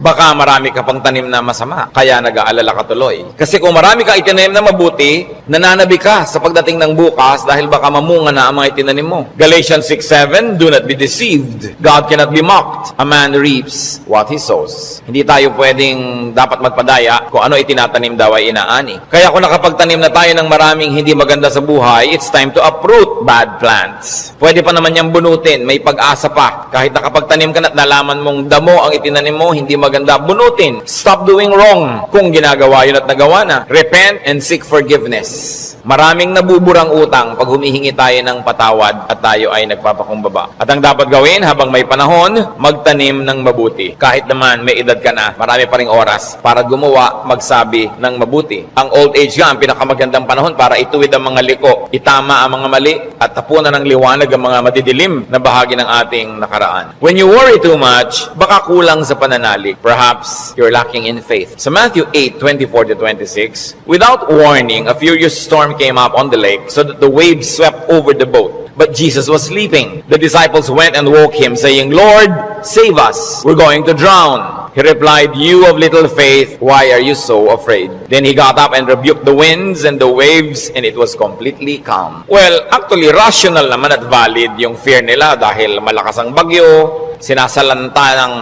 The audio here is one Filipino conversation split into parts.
baka marami ka pang tanim na masama, kaya nag-aalala ka tuloy. Kasi kung marami kang itanim na mabuti, nananabi ka sa pagdating ng bukas dahil baka mamunga na ang mga itinanim mo. Galatians 6:7, do not be deceived. God cannot be mocked. A man reaps what he sows. Hindi tayo pwedeng dapat magpadaya kung ano itinatanim daw ay inaani. Kaya kung nakapagtanim na tayo ng maraming hindi maganda sa buhay, it's time to uproot bad plants. Pwede pa naman niyang bunutin, may pag-asa pa. Kahit nakapagtanim ka na at nalaman mong damo ang itinanim mo, hindi maganda, bunutin. Stop doing wrong kung ginagawa yun at nagawa na. Repent and seek forgiveness. Maraming nabuburang utang pag humihingi tayo ng patawad at tayo ay nagpapakumbaba. At ang dapat gawin habang may panahon, magtanim ng mabuti. Kahit naman may edad ka na, marami pa ring oras para gumawa, magsabi ng mabuti. Ang old age nga, ang pinakamagandang panahon para ituwid ang mga liko, itama ang mga mali, at tapunan ng liwanag ang mga madidilim na bahagi ng ating nakaraan. When you worry too much, baka kulang sa pananalig. Perhaps you're lacking in faith. Sa Matthew 8:24-26, without warning, a furious storm came up on the lake so that the waves swept over the boat. But Jesus was sleeping. The disciples went and woke him, saying, Lord, save us. We're going to drown. He replied, you of little faith, why are you so afraid? Then he got up and rebuked the winds and the waves, and it was completely calm. Well, actually, rational naman at valid yung fear nila dahil malakas ang bagyo, sinasalanta ng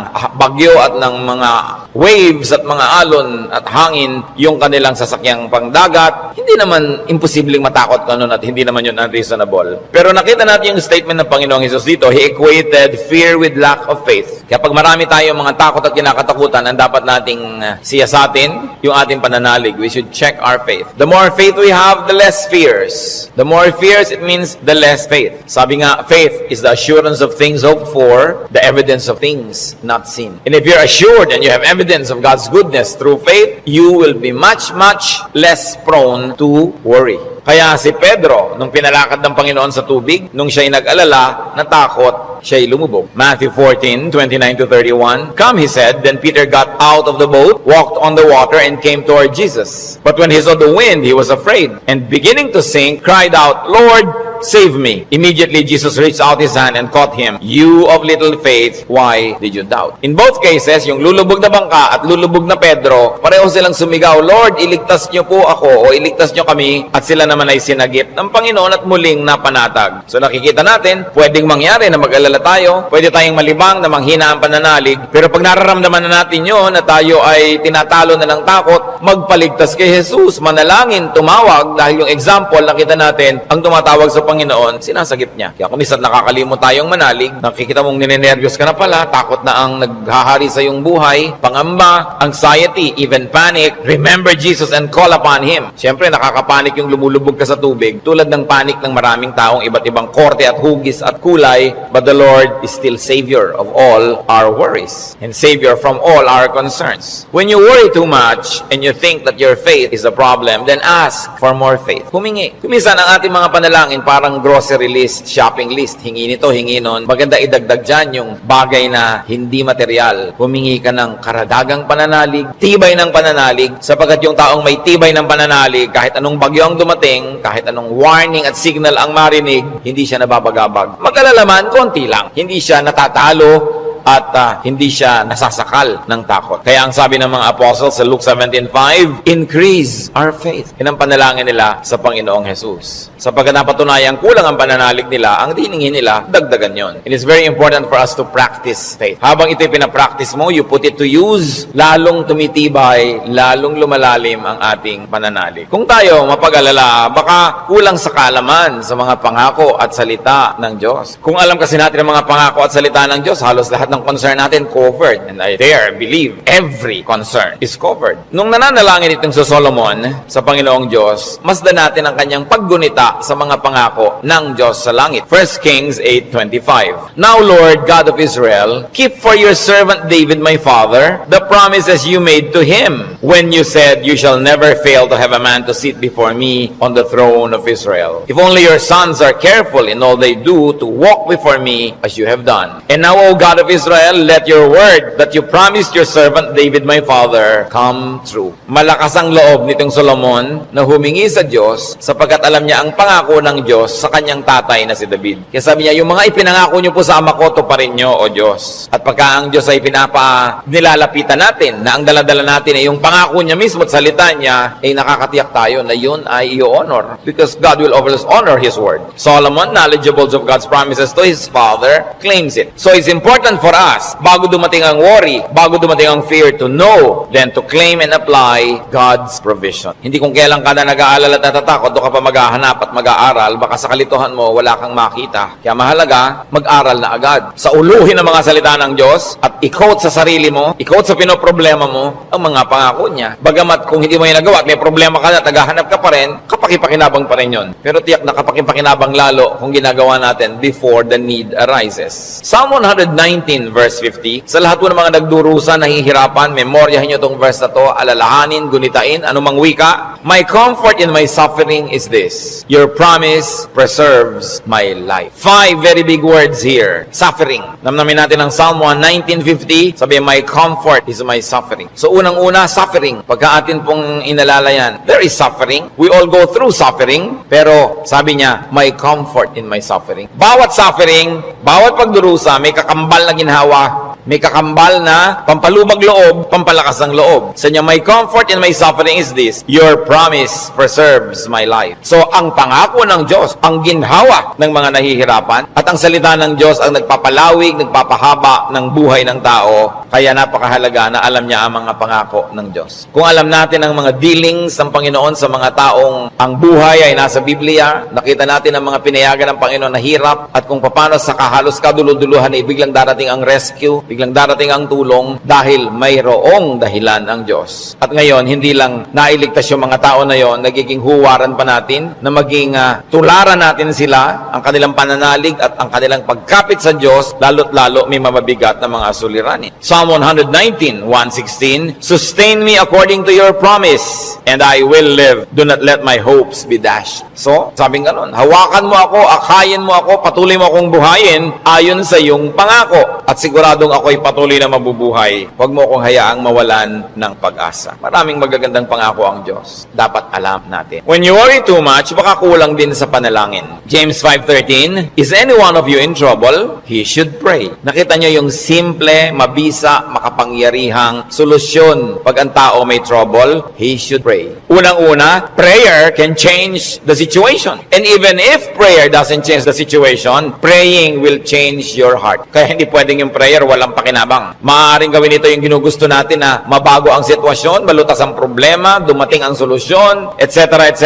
bagyo at ng mga waves at mga alon at hangin yung kanilang sasakyang pangdagat. Hindi naman imposibleng matakot ka nun at hindi naman yun unreasonable. Pero nakita natin yung statement ng Panginoong Hesus dito. He equated fear with lack of faith. Kaya pag marami tayong mga takot at kinakatakutan, ang dapat nating siyasatin yung ating pananalig. We should check our faith. The more faith we have, the less fears. The more fears, it means the less faith. Sabi nga, faith is the assurance of things hoped for, the evidence of things not seen. And if you're assured and you have evidence of God's goodness through faith, you will be much, much less prone to worry. Kaya si Pedro, nung pinalakad ng Panginoon sa tubig, nung siya'y nag-alala, natakot, siya'y lumubog. Matthew 14:29-31, Come, he said. Then Peter got out of the boat, walked on the water, and came toward Jesus. But when he saw the wind, he was afraid, and beginning to sink, cried out, Lord, save me. Immediately, Jesus reached out his hand and caught him. You of little faith, why did you doubt? In both cases, yung lulubog na bangka at lulubog na Pedro, pareho silang sumigaw, Lord, iligtas niyo po ako o iligtas niyo kami, at sila naman ay sinagip ng Panginoon at muling napanatag. So nakikita natin, pwedeng mangyari na mag-alala tayo, pwede tayong malibang na manghina ang pananalig, pero pag nararamdaman na natin yun na tayo ay tinatalo na ng takot, magpaligtas kay Jesus, manalangin, tumawag, dahil yung example, nakita natin, ang tumatawag sa Panginoon, sinasagip niya. Kaya kung minsan nakakalimot tayong manalig, nakikita mong ninenervyos ka na pala, takot na ang naghahari sa iyong buhay, pangamba, anxiety, even panic, remember Jesus and call upon Him. Siyempre, nakakapanik yung lumulubog ka sa tubig, tulad ng panik ng maraming taong iba't ibang korte at hugis at kulay, but the Lord is still Savior of all our worries and Savior from all our concerns. When you worry too much and you think that your faith is a problem, then ask for more faith. Humingi. Kuminsan ang ating mga panalangin parang grocery list, shopping list. Hingi nito, hingi nun. Maganda idagdag dyan yung bagay na hindi material. Humingi ka ng karadagang pananalig, tibay ng pananalig, sapagkat yung taong may tibay ng pananalig, kahit anong bagyo ang dumating, kahit anong warning at signal ang marinig, hindi siya nababagabag. Mag-alala man, konti lang. Hindi siya natatalo at hindi siya nasasakal ng takot. Kaya ang sabi ng mga apostles sa Luke 17:5, increase our faith. Yan ang panalangin nila sa Panginoong Jesus. Sapagkat napatunayang kulang ang pananalig nila, ang diningin nila, dagdagan yon. It is very important for us to practice faith. Habang ito'y pinapractice mo, you put it to use, lalong tumitibay, lalong lumalalim ang ating pananalig. Kung tayo mapag-alala, baka kulang sa kaalaman sa mga pangako at salita ng Diyos. Kung alam kasi natin ang mga pangako at salita ng Diyos, halos lahat ng concern natin covered. And I dare believe every concern is covered. Nung nananalangin itong sa Solomon sa Panginoong Diyos, masdan natin ang kanyang paggunita sa mga pangako ng Diyos sa langit. 1 Kings 8:25. Now, Lord, God of Israel, keep for your servant David, my father, the promises you made to him when you said, you shall never fail to have a man to sit before me on the throne of Israel. If only your sons are careful in all they do to walk before me as you have done. And now, O God of Israel, Israel, let your word that you promised your servant David my father come true. Malakas ang loob nitong Solomon na humingi sa Diyos sapagkat alam niya ang pangako ng Diyos sa kanyang tatay na si David. Kaya sabi niya, yung mga ipinangako niyo po sa ama ko, tuparin niyo, O Diyos. At pagka ang Diyos ay nilalapitan natin, na ang daladala natin ay yung pangako niya mismo at salita niya, ay nakakatiyak tayo na yun ay i-honor. Because God will always honor His word. Solomon, knowledgeable of God's promises to his father, claims it. So it's important for us, bago dumating ang worry, bago dumating ang fear, to know, then to claim and apply God's provision. Hindi kung kailan ka na nag-aalala at natatakot, doon ka pa maghahanap at mag-aaral, baka sa kalituhan mo, wala kang makita. Kaya mahalaga, mag-aral na agad. Sa uluhin ng mga salita ng Diyos, at i-quote sa sarili mo, i-quote sa pinoproblema mo, ang mga pangako niya. Bagamat kung hindi mo yung nagawa at may problema ka na, tagahanap ka pa rin, kapakipakinabang pa rin yun. Pero tiyak na kapakipakinabang lalo kung ginagawa natin before the need arises. Psalm 119 verse 50, sa lahat po ng mga nagdurusa, nahihirapan, memoryahin nyo itong verse na to, alalahanin, gunitain, anumang wika. My comfort in my suffering is this, your promise preserves my life. 5 very big words here. Suffering. Namnamin natin ang Psalm 119:50, sabi, my comfort is my suffering. So unang-una, suffering. Pagka atin pong inalala yan, there is suffering. We all go through suffering, pero sabi niya, my comfort in my suffering. Bawat suffering, bawat pagdurusa, may kakambal na ginhawa, may kakambal na pampalubag loob, pampalakas ng loob. Sa niya, my comfort in my suffering is this, your promise preserves my life. So, ang pangako ng Diyos, ang ginhawa ng mga nahihirapan, at ang salita ng Diyos ang nagpapalawig, nagpapahaba ng buhay ng tao. Kaya napakahalaga na alam niya ang mga pangako ng Diyos. Kung alam natin ang mga dealings ng Panginoon sa mga taong ang buhay ay nasa Biblia, nakita natin ang mga pinayagan ng Panginoon na hirap, at kung paano sa kahalos kaduluduluhan ay biglang darating ang rescue, biglang darating ang tulong dahil mayroong dahilan ang Diyos. At ngayon, hindi lang nailigtas yung mga tao na yon, nagiging huwaran pa natin na maging tularan natin sila, ang kanilang pananalig at ang kanilang pagkapit sa Diyos, lalo't lalo may mabibigat na mga suliranin. Psalm 119:116, sustain me according to your promise, and I will live. Do not let my hopes be dashed. So, sabing ganun, hawakan mo ako, akayin mo ako, patuloy mo akong buhayin ayon sa iyong pangako. At siguradong ako'y patuloy na mabubuhay. Huwag mo akong hayaang mawalan ng pag-asa. Maraming magagandang pangako ang Diyos. Dapat alam natin. When you worry too much, baka kulang din sa panalangin. James 5:13, is any one of you in trouble? He should pray. Nakita niyo yung simple, mabisa, makapangyarihang solusyon. Pag ang tao may trouble, he should pray. Unang-una, prayer can change the situation. And even if prayer doesn't change the situation, praying will change your heart. Kaya hindi pwedeng yung prayer walang pakinabang. Maaaring gawin ito yung ginugusto natin na mabago ang sitwasyon, malutas ang problema, dumating ang solusyon, etc. etc.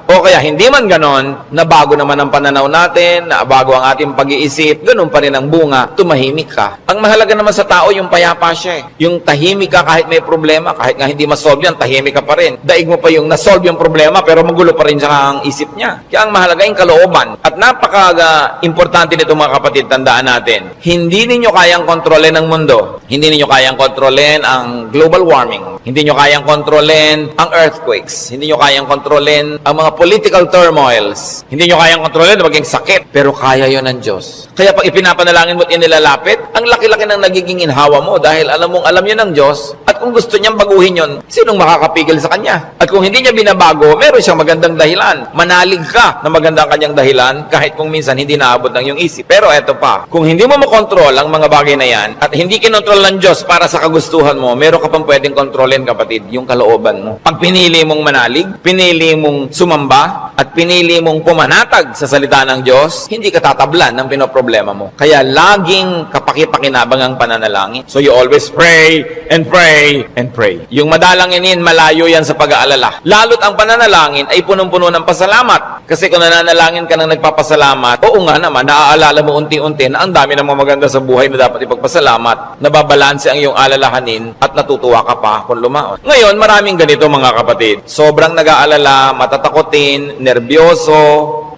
O kaya hindi man ganon, na bago naman ang pananaw natin, na bago ang ating pag-iisip, ganun pa rin ang bunga, tumahimik ka. Ang mahalaga naman sa tao, yung payapa siya. Yung tahimik ka kahit may problema, kahit nga hindi masolve yan, tahimik ka pa rin. Daig mo pa yung nasolve yung problema, pero magulo pa rin siya ang isip niya. Kaya ang mahalaga yung kalooban. At napaka-importante nito mga kapatid, tandaan natin, hindi ninyo kayang kontrolin ang mundo. Hindi ninyo kayang kontrolin ang global warming. Hindi nyo kayang kontrolin ang earthquakes. Hindi nyo kayang kontrolin ang mga political turmoils. Hindi nyo kayang kontrolin na maging sakit. Pero kaya yon ng Diyos. Kaya pag ipinapanalangin mo at inilalapit, ang laki-laki ng nagiging inhawa mo dahil alam mong alam yun ng Diyos. At kung gusto niyang baguhin yun, sinong makakapigil sa Kanya? At kung hindi niya binabago, meron siyang magandang dahilan. Manalig ka na magandang kanyang dahilan kahit kung minsan hindi naabot ng iyong isip. Pero eto pa, kung hindi mo makontrol ang mga bagay na yan at hindi kinontrol ng Diyos para sa kagustuhan mo, meron ka pang pwedeng kontrolin, kapatid, yung kalooban mo. Pag pinili mong manalig, pinili mong sumamba, at pinili mong pumanatag sa salita ng Diyos, hindi ka tatablan ng pinoproblema mo. Kaya laging kapakipakinabang ang pananalangin. So you always pray and pray and pray. Yung madalanginin, malayo yan sa pag-aalala. Lalo't ang pananalangin ay punong-puno ng pasalamat. Kasi kung nananalangin ka ng nagpapasalamat, oo nga naman, naaalala mo unti-unti na ang dami ng mga maganda sa buhay na dapat ipagpasalamat, nababalanse ang iyong alalahanin at natutuwa ka pa kung lumaon. Ngayon, maraming ganito mga kapatid. Sobrang nag-aalala, matatakotin, nerbyoso,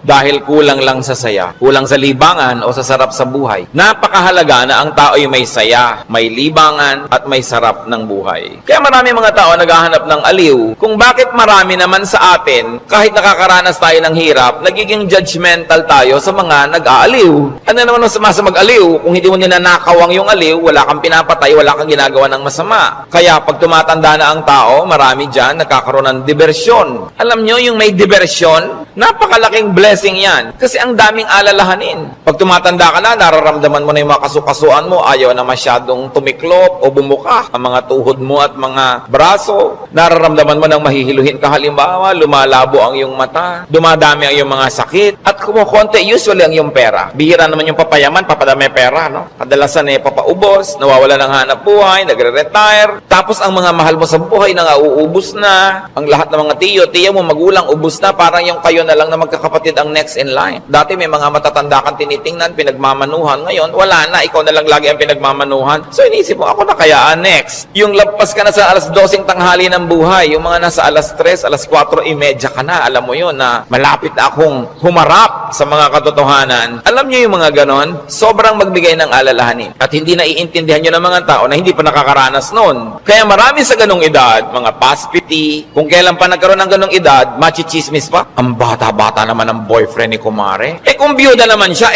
dahil kulang lang sa saya, kulang sa libangan o sa sarap sa buhay. Napakahalaga na ang tao ay may saya, may libangan at may sarap ng buhay. Kaya marami mga tao naghahanap ng aliw kung bakit marami naman sa atin, kahit nakakaranas tayo ng hirap, nagiging judgmental tayo sa mga nag-aaliw. Ano naman ang sama sa mag-aliw? Kung hindi mo ninanakaw ang yung aliw, wala kang pinapatay, wala kang ginagawa ng masama. Kaya pag tumatanda na ang tao, marami dyan nagkakaroon ng diversyon. Alam nyo, yung may diversyon, napakalaking blessing yan. Kasi ang daming alalahanin. Pag tumatanda ka na, nararamdaman mo na yung mga kasukasuan mo, ayaw na masyadong tumiklop o bumuka ang mga tuhod mo at mga braso. Nararamdaman mo nang mahihiluhin ka, halimbawa, lumalabo ang iyong mata, dumadami ang iyong mga sakit, at kumukonti usually ang iyong pera. Bihira naman yung papayaman, papadami pera, no? Kadalasan papaubos, nawawala ng hanap buhay, nagre-retire, tapos ang mga mahal mo sa buhay na uubos na, ang lahat ng mga tiya mo, magulang, ubos na, parang yung kayo na lang na magkakapatid ang next in line. Dati may mga matatanda kang tinitingnan, pinagmamanuhan, ngayon wala na, ikaw na lang lagi ang pinagmamanuhan. So inisip mo, ako na kaya next. Yung lampas ka na sa alas 12 tanghali ng buhay, yung mga nasa alas 3, alas 4:30 ka na, alam mo yun na malapit na akong humarap sa mga katotohanan. Alam niyo yung mga ganon, sobrang magbigay ng alalahanin. At hindi na iintindihan nyo ng mga tao na hindi pa nakakaranas noon. Kaya marami sa ganong edad, mga past 50, kung kailan pa nagkaroon ng ganong edad, machichismis pa. Ang bata-bata naman ang boyfriend ni kumare. Kung biyuda naman siya,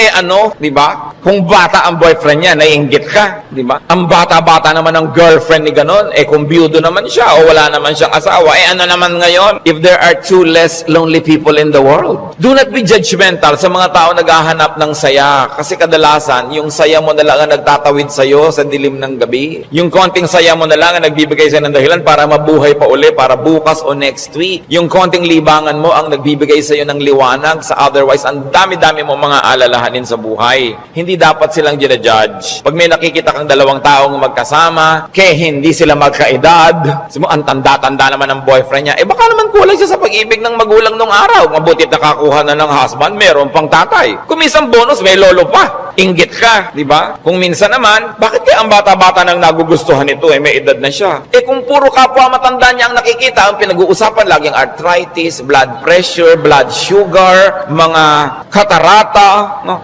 di ba? Kung bata ang boyfriend niya, naiinggit ka, di ba? Ang bata-bata naman ang girlfriend ni ganon, kung biyudo naman siya o wala naman siyang asawa, ano naman ngayon? If there are two less lonely people in the world, do not be judgmental sa mga tao naghahanap ng saya. Kasi kadalasan, yung saya mo na lang ang nagtatawid sa'yo sa dilim ng gabi. Yung konting saya mo na lang ang nagbibigay sa'yo ng dahilan para mabuhay pa uli, para bukas o next week. Yung konting libangan mo ang nagbibigay sa'yo ng liwanag sa otherwise ang dami-dami mo mga alalahanin sa buhay. Hindi dapat silang ginajudge. Pag may nakikita kang dalawang taong magkasama, hindi sila magkaedad, ang tanda-tanda naman ng boyfriend niya, baka naman kulang siya sa pag-ibig ng magulang nung araw. Mabutit nakakuha na ng husband, meron pang tatay. Kung minsan bonus, may lolo pa. Inggit ka, di ba? Kung minsan naman, bakit kaya ang bata-bata nang nagugustuhan ito, may edad na siya? Kung puro kapwa matanda niya ang nakikita, ang pinag-uusapan laging arthritis, blood pressure, blood sugar, mga katarata,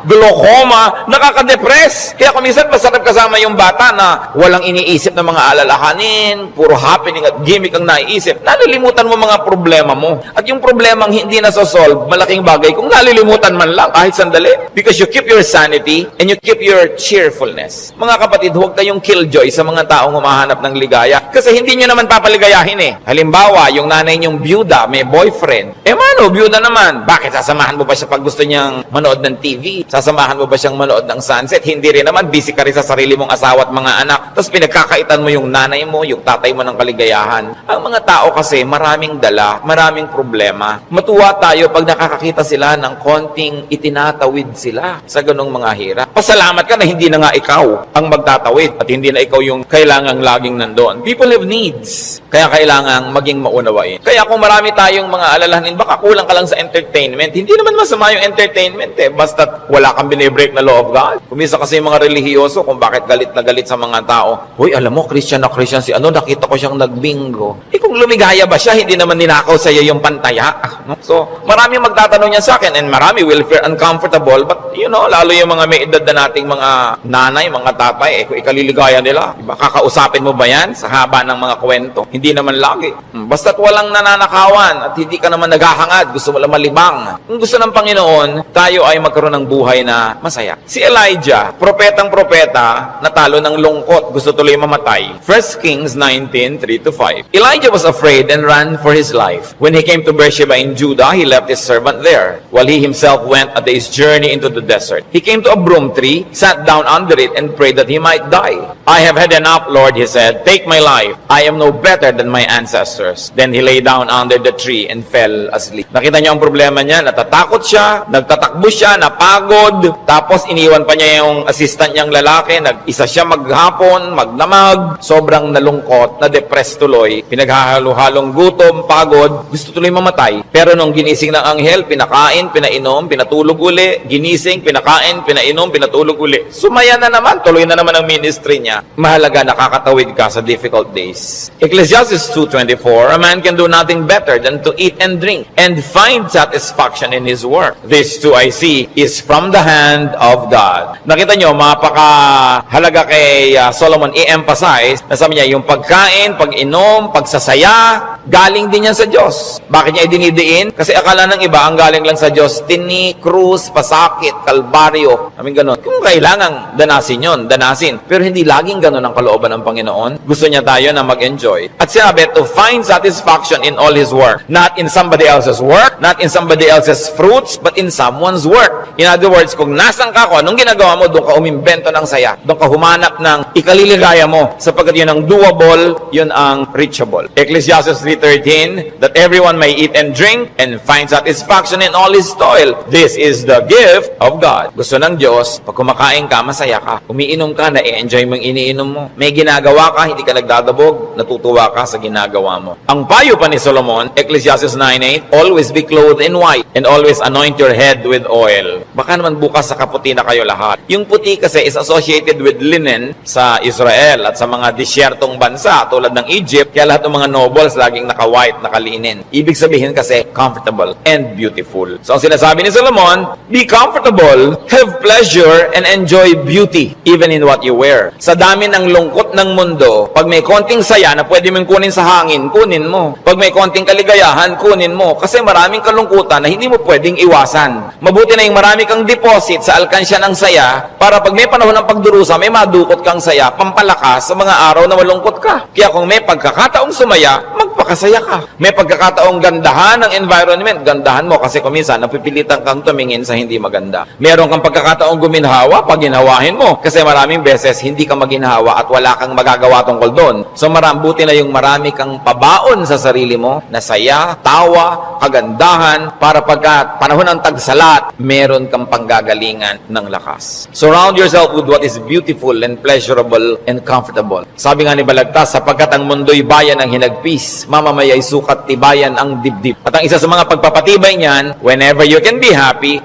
glaucoma, nakaka-depress. Kaya kung minsan masarap kasama yung bata na walang iniisip ng mga alalahanin, puro happening at gimmick ang naiisip, nalilimutan mo mga problema mo. At yung problemang hindi nasosolve, malaking bagay kung nalilimutan man lang kahit sandali. Because you keep your sanity and you keep your cheerfulness. Mga kapatid, huwag kayong killjoy sa mga taong humahanap ng ligaya. Kasi hindi nyo naman papaligayahin Halimbawa, yung nanay nyong byuda, may boyfriend. Mano, byuda naman. Bakit sasamahan mo ba siya pag gusto niyang manood ng TV? Sasamahan mo ba siyang manood ng sunset? Hindi rin naman. Busy ka rin sa sarili mong asawa at mga anak. Tapos pinagkakaitan mo yung nanay mo, yung tatay mo ng kaligayahan. Ang mga tao kasi maraming dala, maraming problema. Matuwa tayo pag nakakakita sila ng konting itinatawid sila sa ganong mga hirap. Pasalamat ka na hindi na nga ikaw ang magtatawid at hindi na ikaw yung kailangang laging nandoon. People have needs. Kaya kailangang maging maunawain. Kaya kung marami tayong mga alalahanin, baka kulang ka lang sa entertainment. Hindi naman masama yung entertainment Basta wala kang binibreak na law of God. Kumisa kasi yung mga relihiyoso kung bakit galit na galit sa mga tao. Hoy, alam mo, Christian na Christian si nakita ko siyang nagbingo. Kung lumigaya ba siya, hindi naman ninakaw sa iyo yung pantaya. So, marami magtatanong niya sa akin and marami will feel uncomfortable. But, lalo yung mga may edad na nating mga nanay, mga tatay, kung ikaliligaya nila, diba? Kakausapin mo ba yan sa haba ng mga kwento? Hindi naman lagi. Basta't walang nananakawan at hindi ka naman naghahangad, gusto mo lang malibang. Kung gusto ng Panginoon, tayo ay magkaroon ng buhay na masaya. Si Elijah, propetang-propeta, natalo ng lungkot, gusto tuloy mamatay. 1 Kings 19:3-5. Elijah was afraid and ran for his life. When he came to Beersheba in Judah, he left his servant there, while he himself went a day's journey into the desert. He came to a broom tree, sat down under it, and prayed that he might die. I have had enough, Lord, he said. Take my life. I am no better than my ancestors. Then he lay down under the tree and fell asleep. Nakita niyo ang problema niya? Natatakot siya, nagtatakbo siya, napagod, tapos iniwan pa niya yung assistant niyang lalaki, nag-isa siya maghapon, magdamag, sobrang nalungkot, na-depressed tuloy, pinaghahalo-halong gutom, pagod, gusto tuloy mamatay. Pero nung ginising ng anghel, pinakain, pinainom, pinatulog uli, ginising, pinigising, pinakain, pinainom, pinatulog uli. Sumaya na naman, tuloy na naman ang ministry niya. Mahalaga, nakakatawid ka sa difficult days. Ecclesiastes 2:24, a man can do nothing better than to eat and drink and find satisfaction in his work. This too I see is from the hand of God. Nakita nyo, mapakahalaga kay Solomon i-emphasize na sabi niya, yung pagkain, pag-inom, pagsasaya, galing din yan sa Diyos. Bakit niya idinidiin? Kasi akala ng iba, ang galing lang sa Diyos, tini, krus, pasakit, kalbaryo, I mean ganun. Kung kailangan danasin yon, danasin. Pero hindi laging ganun ang kalooban ng Panginoon. Gusto niya tayo na mag-enjoy. At sinabi, to find satisfaction in all his work. Not in somebody else's work, not in somebody else's fruits, but in someone's work. In other words, kung nasan ka, kung anong ginagawa mo, doon ka umimbento ng saya. Doon ka humanap ng ikaliligaya mo. Sapagkat yun ang doable, yun ang reachable. Ecclesiastes 3:13, that everyone may eat and drink and find satisfaction in all his toil. This is the gift of God. Gusto ng Diyos, pag kumakain ka, masaya ka. Umiinom ka, na-enjoy mo yung iniinom mo. May ginagawa ka, hindi ka nagdadabog, natutuwa ka sa ginagawa mo. Ang payo pa ni Solomon, Ecclesiastes 9:8, always be clothed in white and always anoint your head with oil. Baka naman bukas sa kaputi na kayo lahat. Yung puti kasi is associated with linen sa Israel at sa mga disyertong bansa tulad ng Egypt, kaya lahat ng mga nobles laging naka-white, nakalinen. Ibig sabihin kasi comfortable and beautiful. So ang sinasabi ni Solomon, be comfortable, have pleasure, and enjoy beauty even in what you wear. Sa dami ng lungkot ng mundo, pag may konting saya na pwede mong kunin sa hangin, kunin mo. Pag may konting kaligayahan, kunin mo. Kasi maraming kalungkutan na hindi mo pwedeng iwasan. Mabuti na yung marami kang deposit sa alkansya ng saya para pag may panahon ng pagdurusa, may madukot kang saya, pampalakas sa mga araw na malungkot ka. Kaya kung may pagkakataong sumaya, magpakasaya ka. May pagkakataong gandahan ng environment, gandahan mo kasi kung minsan napipilitan kang tumingin sa hindi maganda. Meron kang pagkakataong guminhawa, pag ginawahin mo. Kasi maraming beses hindi ka maginhawa at wala kang magagawa tungkol doon. So buti na yung marami kang pabaon sa sarili mo na saya, tawa, kagandahan para pagka panahon ng tagsalat, meron kang panggagalingan ng lakas. Surround yourself with what is beautiful and pleasurable and comfortable. Sabi nga ni Balagtas, sapagkat ang mundo'y bayan ng hinagpis, mamamaya'y sukat tibayan ang dibdib. At ang isa sa mga pagpapatibay niyan, whenever you can be happy,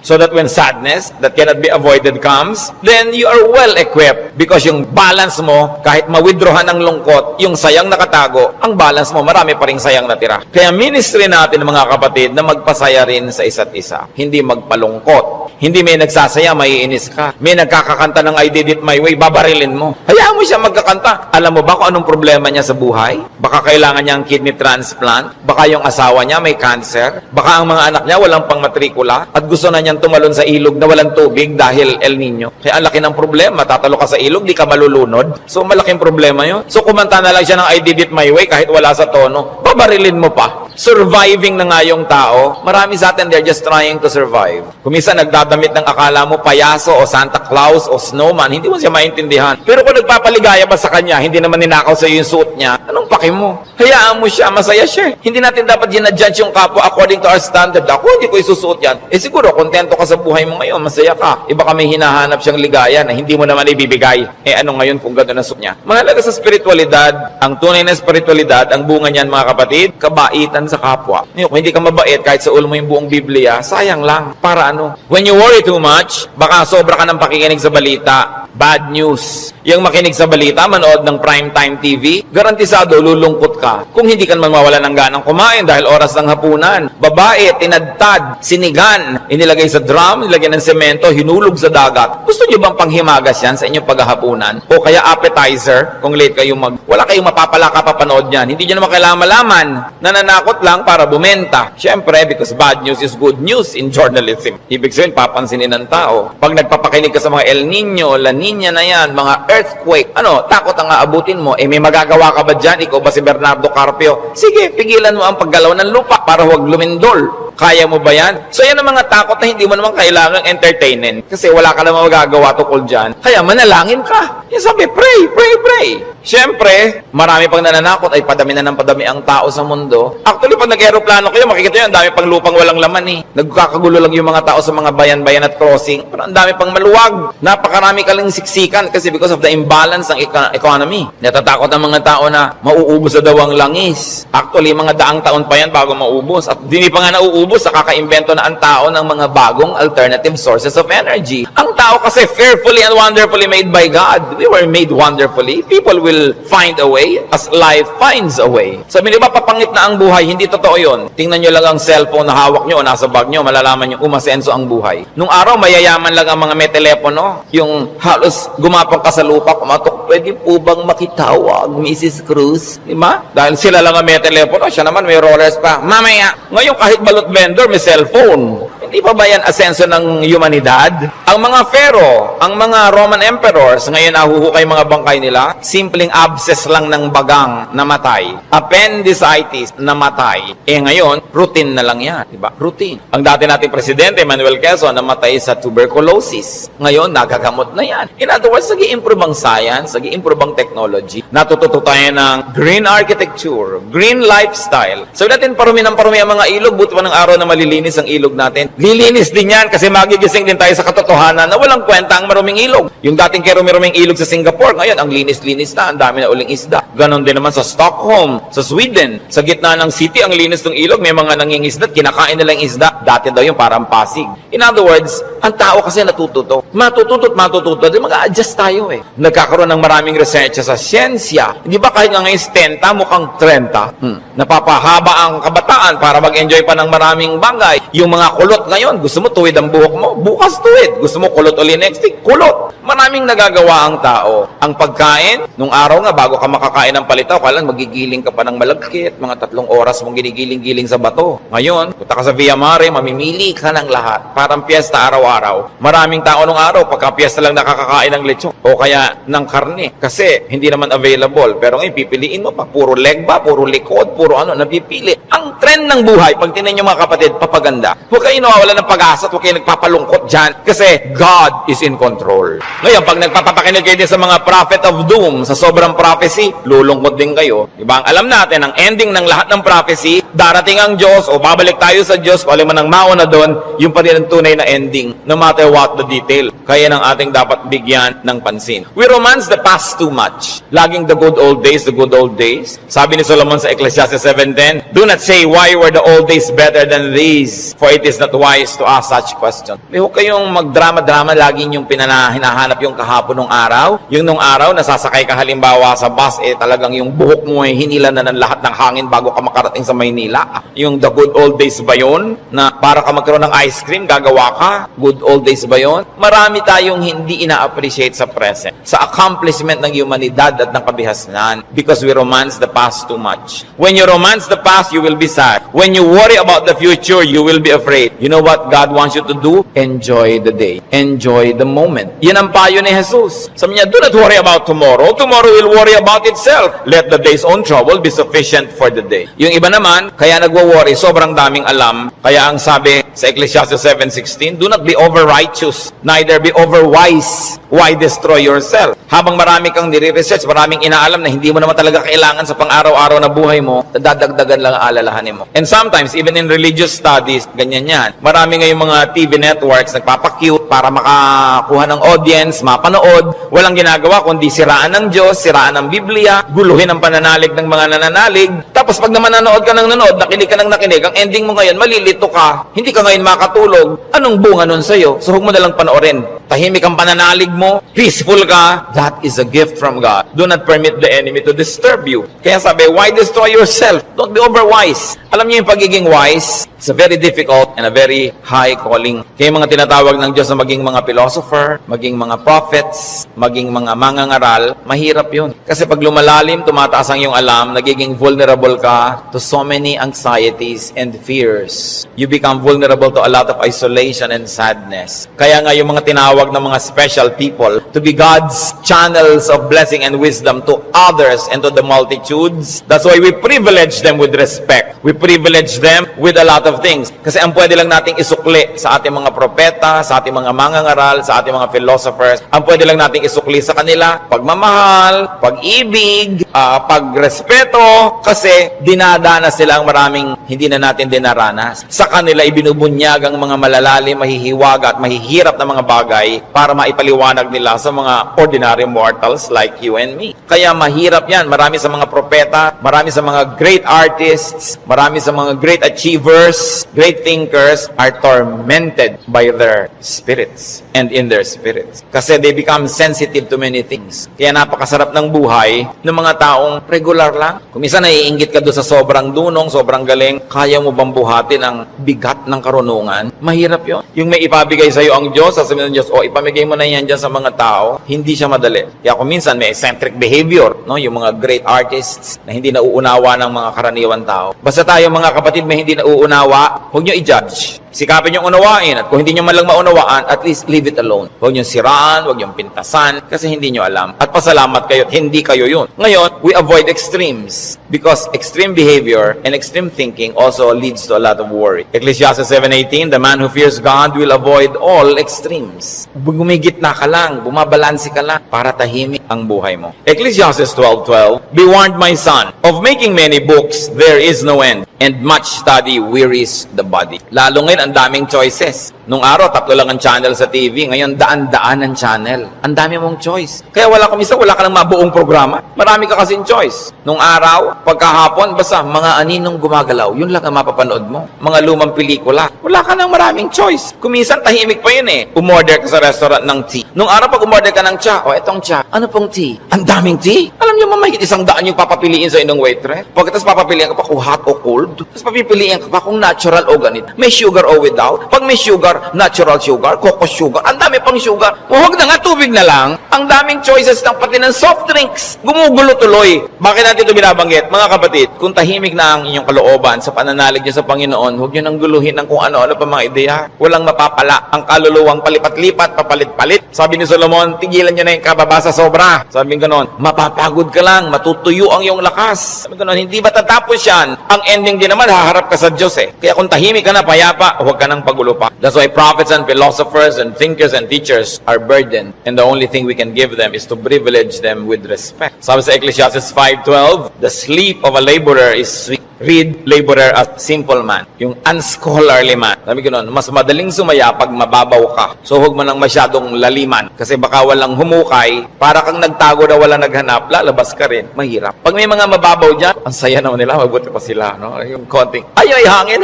so that when sadness that cannot be avoided comes, then you are well equipped because yung balance mo, kahit ma-withdrawhan ng lungkot, yung sayang nakatago, ang balance mo, marami pa ring sayang natira. Kaya ministry natin, mga kapatid, na magpasaya rin sa isa't isa. Hindi magpalungkot. Hindi may nagsasaya, maiinis ka. May nagkakakanta ng I did it my way, babarilin mo. Hayaan mo siya magkakanta. Alam mo ba kung anong problema niya sa buhay? Baka kailangan niya ang kidney transplant. Baka yung asawa niya may cancer. Baka ang mga anak niya walang pangmatrikula. At gusto na niyang tumalon sa ilog na walang tubig dahil El Nino. Kaya ang laki ng problema. Tatalo ka sa ilog, di ka malulunod. So malaking problema yun. So kumanta na lang siya ng I did it my way kahit wala sa tono. Babarilin mo pa. Surviving na nga yung tao. Marami sa atin, they're just trying to survive. Kung minsan nagdadamit ng akala mo payaso o Santa Claus o snowman, hindi mo siya maintindihan. Pero kung nagpapaligaya ba sa kanya, hindi naman ninakaw sa yung suit niya, anong paki mo? Hayaan mo siya, masaya siya. Hindi natin dapat ginadjudge yung kapwa according to our standard. Ako, hindi ko isusuot yan. Siguro, kontento ka sa buhay mo ngayon, masaya ka. Iba kami hinahanap siyang ligaya na hindi mo naman ibibigay. Ano ngayon kung gano'n ang suot niya? Mahalaga sa spiritualidad, ang tunay na spiritualidad, ang bunga niyan mga kapatid, kabaitan sa kapwa. Kung hindi ka mabait, kahit sa ulo mo yung buong Biblia, sayang lang. Para ano? When you worry too much, baka sobra ka ng pakikinig sa balita. Bad news. Yung makinig sa balita, manood ng primetime TV, garantisado, lulungkot ka. Kung hindi ka naman mawala ng ganang kumain dahil oras ng hapunan. Babae, tinadtad, sinigan, inilagay sa drum, inilagay ng semento, hinulog sa dagat. Gusto niyo bang panghimagas yan sa inyong paghahapunan? O kaya appetizer, kung late kayo wala kayong mapapala kapapanood yan. Hindi niyo naman kailangan malaman. Nananakot lang para bumenta. Siyempre, because bad news is good news in journalism. Ibig sabihin, papansinin ng tao. Pag nagpapakinig ka sa mga El Nino, La Nina na yan, mga earthquake, takot ang aabutin mo. May magagawa ka ba dyan? Ikaw ba si Bernardo Carpio? Sige, pigilan mo ang paggalaw ng lupa para huwag lumindol. Kaya mo ba yan? So yan ang mga takot na hindi mo naman kailangang entertainin. Kasi wala ka naman magagawa tukol dyan. Kaya manalangin ka. Yan sabi, pray, pray, pray. Siyempre, marami pang nananakot ay padami na ng padami ang tao sa mundo. Actually, pag nag-aeroplano kayo, makikita nyo, ang dami pang lupang walang laman eh. Nagkakagulo lang yung mga tao sa mga bayan-bayan at crossing. Pero ang dami pang maluwag. Napakarami ka lang siksikan kasi because of the imbalance ng economy. Natatakot ang mga tao na mauubos na daw ang langis. Actually, mga daang taon pa yan bago maubos. At hindi pa nga nauubos tumutubo sa kakaimbento na ang tao ng mga bagong alternative sources of energy. Ang tao kasi fearfully and wonderfully made by God. We were made wonderfully. People will find a way as life finds a way. Sabi niyo ba, papangit na ang buhay? Hindi totoo yun. Tingnan nyo lang ang cellphone na hawak nyo o nasa bag nyo, malalaman nyo umasenso ang buhay. Nung araw, mayayaman lang ang mga may telepono. Yung halos gumapang ka sa lupa, kumatok, pwede po bang makitawag, Mrs. Cruz? Diba? Dahil sila lang ang may telepono, siya naman may rollers pa. Mamaya, ngayon kahit balot vendor, may cellphone. Hindi pa ba yan asenso ng humanidad? Ang mga pharaoh, ang mga Roman emperors, ngayon nahuhukay mga bangkay nila, simpleng abscess lang ng bagang namatay. Appendicitis namatay. Ngayon, routine na lang yan. Diba? Routine. Ang dati nating presidente, Manuel Quezon, namatay sa tuberculosis. Ngayon, nagagamot na yan. In other words, nag-i-improve ang science, nag-i-improve ang technology. Natututo tayo ng green architecture, green lifestyle. Sabi natin, parumi ng parumi ang mga ilog, buti pa ng araw na malilinis ang ilog natin. Lilinis din yan kasi magigising din tayo sa katotohanan na walang kwenta ang maruming ilog. Yung dating kerumi-ruming ilog sa Singapore, ngayon ang linis-linis na, ang dami na uling isda. Ganon din naman sa Stockholm, sa Sweden. Sa gitna ng city, ang linis ng ilog, may mga nangingisda, kinakain nila yung isda. Dati daw yung parang Pasig. In other words, ang tao kasi natututo. Matututo. Di mag-a-adjust tayo eh. Nagkakaroon ng maraming research sa siyensya. Di ba kahit nga ngayon 70, mukhang 30. Napapahaba ang kabataan para mag-enjoy pa ng maraming bagay. Yung mga kulot ngayon, gusto mo tuwid ang buhok mo, bukas tuwid. Gusto mo kulot uli next week, kulot. Maraming nagagawa ang tao. Ang pagkain, nung araw nga, bago ka makakain ng palitaw, kailan magigiling ka pa ng malagkit, mga 3 oras mong ginigiling-giling sa bato. Ngayon, punta ka sa Via Mare, mamimili ka ng lahat. Parang piyesta araw-araw. Maraming tao nung araw, pagka piyesta lang nakakakain ng lechon o kaya ng karne. Kasi hindi naman available. Pero ngayon, pipiliin mo pa. Puro leg ba, puro likod, puro napipili. Ang trend ng buhay, pag tinan nyo mga kapatid, papaganda. Huwag kayo nawawala ng pag-asa at huwag kayo nagpapalungkot dyan kasi God is in control. Ngayon, pag nagpapapakinig kayo din sa mga prophet of doom, sa sobrang prophecy, lulungkot din kayo. Diba? Ang alam natin, ang ending ng lahat ng prophecy, darating ang Diyos o babalik tayo sa Diyos o alam mo nang mauna doon, yung pa rin ang tunay na ending, no matter what the detail. Kaya nang ating dapat bigyan ng pansin. We romance the past too much. Laging the good old days, the good old days. Sabi ni Solomon sa Ecclesiastes 7:10, do not say, why were the old days better than these? For it is not wise to ask such question. Huwag kayong magdrama-drama, laging yung hinahanap yung kahapon ng araw. Yung nung araw, nasasakay ka halimbawa sa bus, talagang yung buhok mo hinila na ng lahat ng hangin bago ka makarating sa Maynila. Yung the good old days ba yun? Na para ka magkaroon ng ice cream, gagawa ka? Good old days ba yun? Marami tayong hindi ina-appreciate sa present, sa accomplishment ng humanidad at ng kabihasnan because we romance the past too much. When you romance the past, you will be sad. When you worry about the future, you will be afraid. You know what God wants you to do? Enjoy the day. Enjoy the moment. Yan ang payo ni Jesus. Sabi niya, do not worry about tomorrow. Tomorrow will worry about itself. Let the day's own trouble be sufficient for the day. Yung iba naman, kaya nagwo-worry, sobrang daming alam. Kaya ang sabi sa Ecclesiastes 7:16, do not be over-righteous, neither be over-wise. Why destroy yourself? Habang marami kang nire-research, maraming inaalam na hindi mo naman talaga kailangan sa pang-araw-araw na buhay mo, dadagdagan lang ang alalahanin mo. And sometimes, even in religious studies, ganyan yan. Marami ngayong mga TV networks nagpapakute para makakuha ng audience, mapanood. Walang ginagawa kundi siraan ng Diyos, siraan ng Biblia, guluhin ang pananalig ng mga nananalig. Tapos pag naman nanood ka ng nanood, nakinig ka ng nakinig, ang ending mo ngayon, malilito ka. Hindi ka ngayon makatulog. Anong bunga nun sa'yo? So huwag mo nalang panoorin. Tahimik ang pananalig mo, peaceful ka, that is a gift from God. Do not permit the enemy to disturb you. Kaya sabi, why destroy yourself? Don't be overwise. Alam niyo yung pagiging wise, it's a very difficult and a very high calling. Kaya mga tinatawag ng Diyos na maging mga philosopher, maging mga prophets, maging mga mangangaral, mahirap yun. Kasi pag lumalalim, tumataas ang iyong alam, nagiging vulnerable ka to so many anxieties and fears. You become vulnerable to a lot of isolation and sadness. Kaya nga yung mga tinawag ng mga special people to be God's channels of blessing and wisdom to others and to the multitudes. That's why we privilege them with respect. We privilege them with a lot of things. Kasi ang pwede lang nating isukli sa ating mga propeta, sa ating mga mangangaral, sa ating mga philosophers, ang pwede lang nating isukli sa kanila, pagmamahal, pag-ibig, pagrespeto, kasi dinadanas sila ang maraming hindi na natin dinaranas. Sa kanila ibinubunyag ang mga malalalim, mahihiwaga at mahihirap na mga bagay buhay para maipaliwanag nila sa mga ordinary mortals like you and me. Kaya mahirap yan. Marami sa mga propeta, marami sa mga great artists, marami sa mga great achievers, great thinkers are tormented by their spirits and in their spirits. Kasi they become sensitive to many things. Kaya napakasarap ng buhay ng mga taong regular lang. Kung minsan naiinggit ka doon sa sobrang dunong, sobrang galing, kaya mo bang buhatin ang bigat ng karunungan? Mahirap yon. Yung may ipabigay sa'yo ang Diyos, sasabihin ng Diyos, ipamigay mo na yan dyan sa mga tao, hindi siya madali. Kaya kung minsan may eccentric behavior, no? Yung mga great artists na hindi nauunawa ng mga karaniwan tao. Basta tayo mga kapatid may hindi nauunawa, huwag nyo i-judge. Sikapin nyo unawain at kung hindi nyo man lang maunawaan, at least leave it alone. Huwag nyo siraan, huwag nyo pintasan kasi hindi nyo alam. At pasalamat kayo, hindi kayo yun. Ngayon, we avoid extremes because extreme behavior and extreme thinking also leads to a lot of worry. Ecclesiastes 7:18, the man who fears God will avoid all extremes. Gumigitna ka lang, bumabalansi ka lang para tahimik ang buhay mo. Ecclesiastes 12:12, be warned my son, of making many books there is no end, and much study wearies the body. Lalo ngayon, ang daming choices. Nung araw, 3 lang ang channel sa TV. Ngayon, daan-daan ang channel. Ang dami mong choice. Kaya wala ka nang mabuong programa. Marami ka kasing choice. Nung araw, pagkahapon, basta mga aninong gumagalaw, yun lang ang mapapanood mo. Mga lumang pelikula. Wala ka nang maraming choice. Kuminsan, tahimik pa yun eh. Umorder ka sa restaurant ng tea. Nung araw, pag umorder ka ng tsa, etong tsa. Ano pong tea? Ang daming tea. Alam niyo, mamahigit 100 yung papapiliin sa inyong waitress. Pagkatapos papapiliin ka pa kung hot o cold. Tapos papipiliin ka pa kung natural o ganito. May sugar o without. Pag may sugar, natural sugar, cocoa sugar, ang dami pang sugar. Huwag na nga, tubig na lang. Ang daming choices ng pati ng soft drinks. Gumugulo tuloy. Bakit natin ito binabanggit? Mga kapatid, kung tahimik na ang inyong kalooban sa pananalig niyo sa Panginoon, huwag niyo nang guluhin ng kung ano-ano pa mga ideya. Walang mapapala. Ang kaluluwang palipat-lipat, papalit-palit. Sabi ni Solomon, tigilan niyo na yung kababa sa sobra. Sabi ko noon, mapapagod ka lang, matutuyo ang iyong lakas. Sabi ko noon, hindi ba tatapos yan? Ang ending din naman, haharap ka sa Diyos eh. Kaya kung tahimik ka na, payapa, huwag ka nang pagulo pa. That's why prophets and philosophers and thinkers and teachers are burdened. And the only thing we can give them is to privilege them with respect. Sabi sa Ecclesiastes 5:12, the sleep of a laborer is sweet. Read laborer as simple man. Yung unscholarly man. Sabi ko noon, mas madaling sumaya pag mababaw ka. So huwag mo nang masyadong laliman. Kasi baka walang humukay, para kang nagtago na wala naghanap, lalabas ka rin. Mahirap. Pag may mga mababaw dyan, ang saya naman nila, mabuti pa sila. No? Yung konting, ay hangin.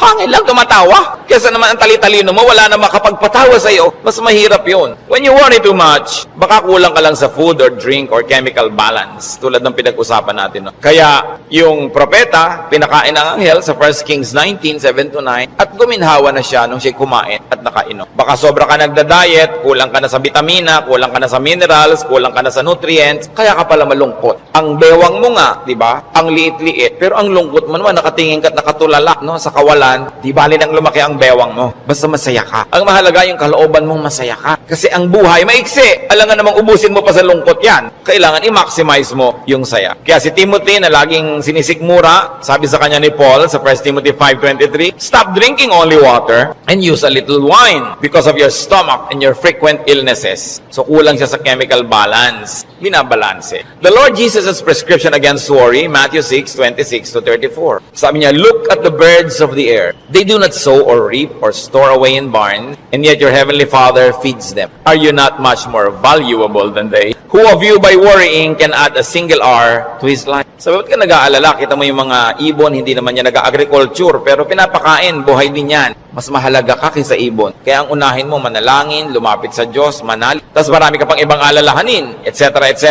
Hangin lang tumatawa. Kesa naman ang tali-talino mo, wala na makapagpatawa sa'yo. Mas mahirap yun. When you worry too much, baka kulang ka lang sa food or drink or chemical balance. Tulad ng pinag-usapan natin. No? Kaya yung propeta, pinakain ang anghel sa 1 Kings 19:7-9 at guminhawa na siya nung siya kumain at nakainom. Baka sobra ka nagda-diet, kulang ka na sa vitamina, kulang ka na sa minerals, kulang ka na sa nutrients, kaya ka pala malungkot. Ang bewang mo nga, di ba? Ang liit-liit, pero ang lungkot mo naman, nakatingin ka at nakatulala, no? Sa kawalan, di bali nang lumaki ang bewang mo. Basta masaya ka. Ang mahalaga yung kalooban mong masaya ka. Kasi ang buhay maiksi. Alam nga namang ubusin mo pa sa lungkot yan. Kailangan i-maximize mo yung saya. Kaya si Timothy na laging sinisikmura, sabi sa kanya ni Paul sa 1 Timothy 5:23, stop drinking only water and use a little wine because of your stomach and your frequent illnesses. So kulang siya sa chemical balance. Binabalanse. The Lord Jesus' prescription against worry, Matthew 6:26-34. Sabi niya, look at the birds of the air. They do not sow or reap or store away in barns, and yet your heavenly Father feeds them. Are you not much more valuable than they? Who of you by worrying can add a single hour to his life? So, ba't ka nag-aalala? Kita mo yung mga ibon, hindi naman yan nag-agriculture, pero pinapakain, buhay din yan. Mas mahalaga ka kaysa ibon. Kaya ang unahin mo, manalangin, lumapit sa Diyos, manali. Tapos marami ka pang ibang alalahanin, etc., etc.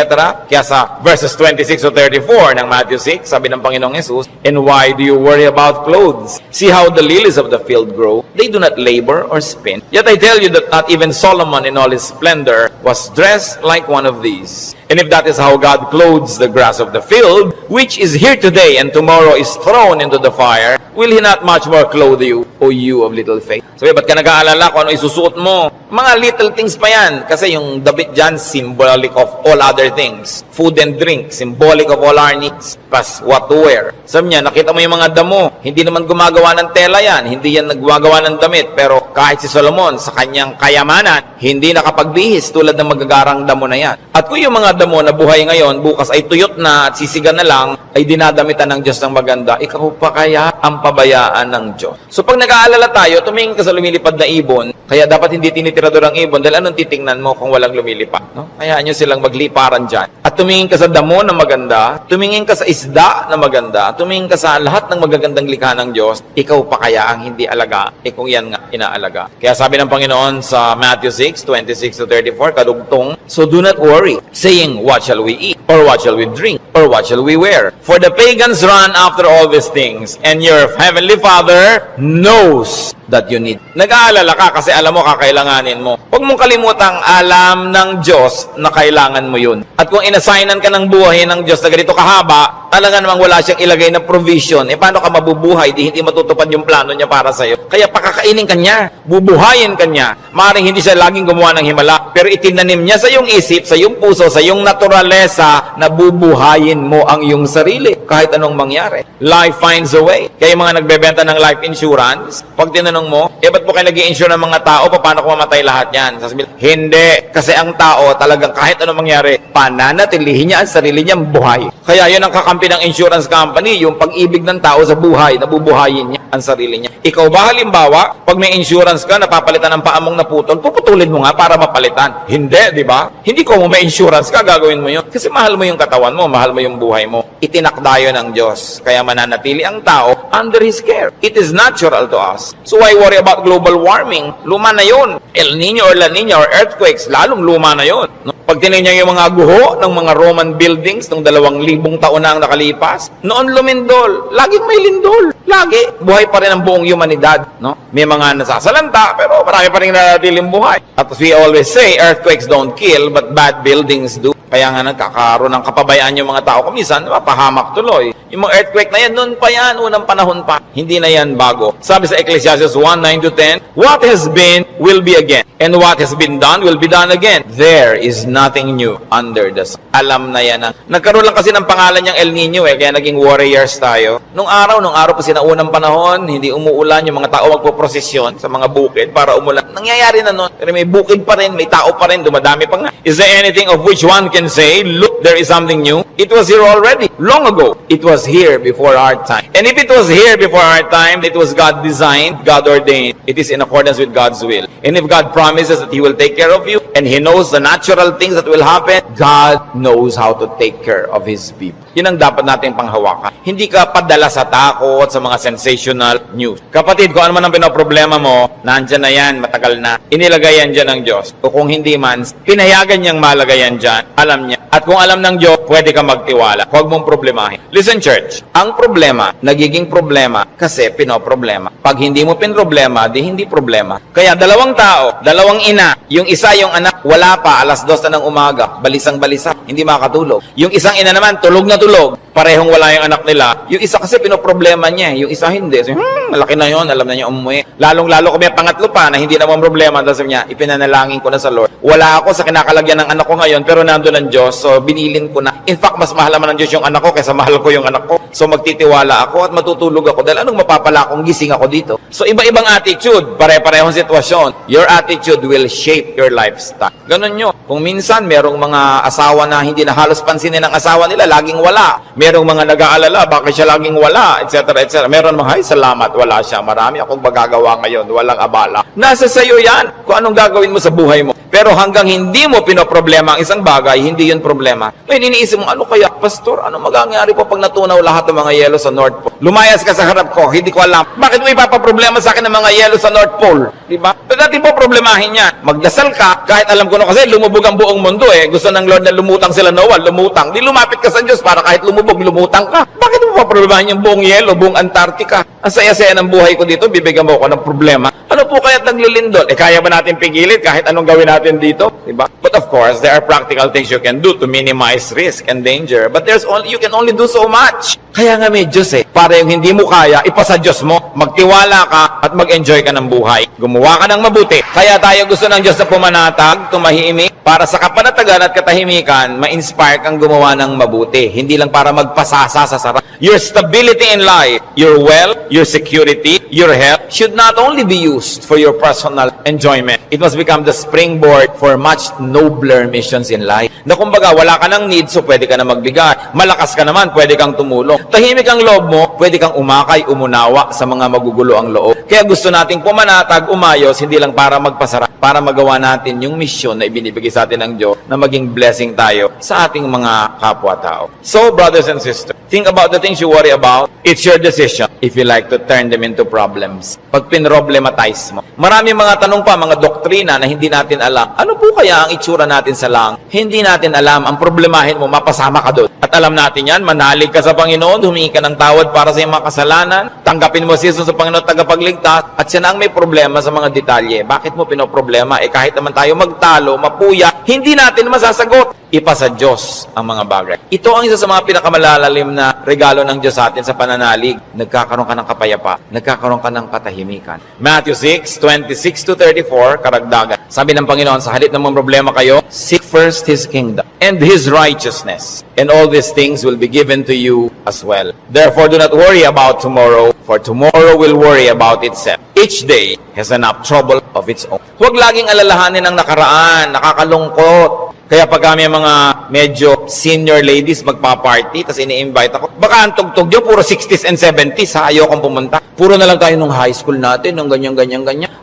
Kaya sa verses 26-34 ng Matthew 6, sabi ng Panginoong Jesus, and why do you worry about clothes? See how the lilies of the field grow. They do not labor or spin. Yet I tell you that not even Solomon in all his splendor was dressed like one of these. And if that is how God clothes the grass of the field, which is here today and tomorrow is thrown into the fire, will He not much more clothe you, O you of little faith? Sabi, ba't ka nag-aalala kung ano isusuot mo? Mga little things pa yan. Kasi yung damit dyan, symbolic of all other things. Food and drink, symbolic of all our needs. Plus, what to wear. Sabi niya, nakita mo yung mga damo. Hindi naman gumagawa ng tela yan. Hindi yan naggagawa ng damit. Pero kahit si Solomon, sa kanyang kayamanan, hindi nakapagbihis tulad ng magagarang damo na yan. At kung yung mga damo na buhay ngayon, bukas ay tuyot na at sisigan na lang, ay dinadamitan ng Diyos ng maganda, ikaw pa kaya ang pabayaan ng Diyos. So pag nag-aalala tayo, tumingin ka sa lumilipad na ibon, kaya dapat hindi tinitira emperador ang ibon, dahil anong titingnan mo kung walang lumilipad? No? Hayaan nyo silang magliparan dyan. At tumingin ka sa damo na maganda, tumingin ka sa isda na maganda, tumingin ka sa lahat ng magagandang likha ng Diyos, ikaw pa kaya ang hindi alaga, kung yan nga inaalaga. Kaya sabi ng Panginoon sa Matthew 6:26-34, kadugtong, so do not worry, saying, what shall we eat? Or what shall we drink? Or what shall we wear? For the pagans run after all these things, and your heavenly Father knows that you need. Nag-aalala ka kasi alam mo kakailanganin mo. Huwag mong kalimutang alam ng Diyos na kailangan mo yun. At kung inassignan ka ng buhay ng Diyos na ganito kahaba, talaga namang wala siyang ilagay na provision. Paano ka mabubuhay? Hindi matutupad yung plano niya para sa'yo. Kaya pakakainin ka niya, bubuhayin ka niya. Maaaring hindi siya laging gumawa ng himala, pero itinanim niya sa iyong isip, sa iyong puso, sa iyong naturalesa na bubuhayin mo ang iyong sarili kahit anong mangyari. Life finds a way. Kaya yung mga nagbebenta ng life insurance, pag tinanong mo, ba't po kayo nag-i-insure ng mga tao? Paano kung mamatay lahat yan? Sasabihin, hindi. Kasi ang tao talagang kahit anong mangyari, pananatilihin niya ang sarili niyang buhay. Kaya yun ang kakampi ng insurance company, yung pag-ibig ng tao sa buhay, nabubuhayin niya ang sarili niya. Ikaw ba halimbawa, pag may insurance ka, napapalitan ng paamong naputol, puputulin mo nga para mapalitan. Hindi, di ba? Hindi ko may insurance ka, gagawin mo yun. Kasi mahal mo yung katawan mo, mahal mo yung buhay mo. Itinakda yun ng Diyos. Kaya mananatili ang tao under His care. It is natural to us. So why worry about global warming? Luma na yun. El Nino or La Nina or earthquakes, lalong luma na yun. No? Pag tinignan yung mga guho ng mga Roman buildings nung 2,000 taon na ang nakalipas, noon lumindol. Laging may lindol. Lagi. Buhay pa rin ang buong humanidad. No? May mga nasasalanta, pero marami pa rin nanatiling buhay. At as we always say, earthquakes don't kill, but bad buildings do. Kaya nga nagkakaroon ng kapabayaan yung mga tao. Kumisan, mapahamak tuloy. Yung mga earthquake na yan, noon pa yan, unang panahon pa. Hindi na yan bago. Sabi sa Ecclesiastes 1:9-10, what has been, will be again. And what has been done, will be done again. There is nothing new under the sun. Alam na yan. Nagkaroon lang kasi ng pangalan niyang El Nino kaya naging warriors tayo. Nung araw pa sinaunang panahon, hindi umuulan, yung mga tao magpoprosesyon sa mga bukid para umulan. Nangyayari na noon. Pero may bukid pa rin, may tao pa rin, dumadami pa nga. Is there anything of which one can say, look, there is something new? It was here already, long ago. It was here before our time. And if it was here before our time, it was God designed, God ordained. It is in accordance with God's will. And if God promises that He will take care of you, and He knows the natural things that will happen, God knows how to take care of His people. Yun ang dapat natin panghawakan. Hindi ka padala sa takot, sa mga sensational news. Kapatid, kung ano man ang pinoproblema mo, nandyan na yan, matagal na. Inilagay yan dyan ng Diyos. O kung hindi man, pinayagan niyang malagay yan dyan. Alam niya. At kung alam ng Diyos, pwede ka magtiwala. Huwag mong problemahin. Listen, church. Ang problema, nagiging problema kasi pinoproblema. Pag hindi mo pinroblema, di hindi problema. Kaya dalawang tao, dalawang ina, yung isa yung anak, wala pa, 2:00 na ng umaga, balisang-balisa, hindi makatulog. Yung isang ina naman, tulog na tulog, parehong wala yung anak nila. Yung isa kasi pinoproblema niya, yung isa hindi. So, malaki na yon, alam na niya umuwi. Lalong-lalo kung may pangatlo pa na hindi naman problema, sabi niya, ipinanalangin ko na sa Lord. Wala ako sa kinakalagyan ng anak ko ngayon, pero nandun ang Diyos, so binilin ko na. In fact, mas mahal naman ng Diyos yung anak ko kaysa mahal ko yung anak ko. So magtitiwala ako at matutulog ako dahil anong mapapala kung gising ako dito. So iba-ibang attitude, pare-parehong sitwasyon. Your attitude will shape your lifestyle. Ganun nyo. Kung minsan merong mga asawa na hindi na halos pansinin ng asawa nila, laging wala. Merong mga nag-aalala, bakit siya laging wala, etc. etc. Meron mga, ay salamat, wala siya. Marami akong magagawa ngayon, walang abala. Nasa sayo yan kung anong gagawin mo sa buhay mo. Pero hanggang hindi mo pinoproblema ang isang bagay, hindi yun problema. Ngayon, iniisip mo, ano kaya, Pastor, ano magagangyari po pag natunaw lahat ng mga yelo sa North Pole? Lumayas ka sa harap ko, hindi ko alam. Bakit mo ipapaproblema sa akin ng mga yelo sa North Pole? Diba? So, dati po problemahin yan. Magdasal ka, kahit alam ko na kasi lumubog ang buong mundo eh. Gusto ng Lord na lumutang sila Noah, lumutang. Di lumapit ka sa Diyos para kahit lumubog, lumutang ka. Bakit mo paproblemahin yung buong yelo, buong Antarctica? Ang saya-saya ng buhay ko dito, bibigyan mo ako ng problema. Ano po kaya't naglilindol? Kaya ba natin pigilin kahit anong gawin natin dito? Diba? But of course, there are practical things you can do to minimize risk and danger. But you can only do so much. Kaya nga may Diyos eh. Para yung hindi mo kaya, ipasa Diyos mo. Magtiwala ka at mag-enjoy ka ng buhay. Gumawa ka ng mabuti. Kaya tayo gusto ng Diyos na pumanatag, tumahimik, para sa kapanatagan at katahimikan, ma-inspire kang gumawa ng mabuti. Hindi lang para magpasasa sa sarap. Your stability in life, your wealth, your security, your health, should not only be used for your personal enjoyment. It must become the springboard for much nobler missions in life. Na kumbaga, wala ka ng need, so pwede ka na magbigay. Malakas ka naman, pwede kang tumulong. tahimik ang loob mo, pwede kang umakay, umunawa sa mga magugulo ang loob. Kaya gusto nating pumanatag, umayos, hindi lang para magpasara, para magawa natin yung misyon na ibinibigay sa atin ng Diyos na maging blessing tayo sa ating mga kapwa-tao. So, brothers and sisters, think about the things you worry about. It's your decision if you like to turn them into problems. Pag pinroblematize mo. Maraming mga tanong pa, mga doktrina na hindi natin alam. Ano po kaya ang itsura natin sa langit? Hindi natin alam. Ang problemahin mo, mapasama ka doon. At alam natin yan, manalig ka sa Panginoon, humingi ka ng tawad para sa iyong mga kasalanan, tanggapin mo si Jesus sa Panginoon tagapagligtas, at siya na ang may problema sa mga detalye. Bakit mo pinoproblema? Kahit naman tayo magtalo, mapuya, hindi natin masasagot. Ipa sa Diyos ang mga bagay. Ito ang isa sa mga pinakamalalalim na regalo ng Diyos sa atin sa pananalig. Nagkakaroon ka ng kapayapa. Nagkakaroon ka ng katahimikan. Matthew 6:26-34, karagdagan. Sabi ng Panginoon, sa halip ng mga problema kayo, seek first His kingdom and His righteousness, and all these things will be given to you as well. Therefore, do not worry about tomorrow, for tomorrow will worry about itself. Each day has enough trouble of its own. Huwag laging alalahanin ang nakaraan, nakakalungkot. Kaya pag kami mga medyo senior ladies magpa-party, tapos ini-invite ako, baka ang tugtog nyo, puro 60s and 70s, ha? Ayokong pumunta. Puro na lang tayo nung high school natin, nung ganyan.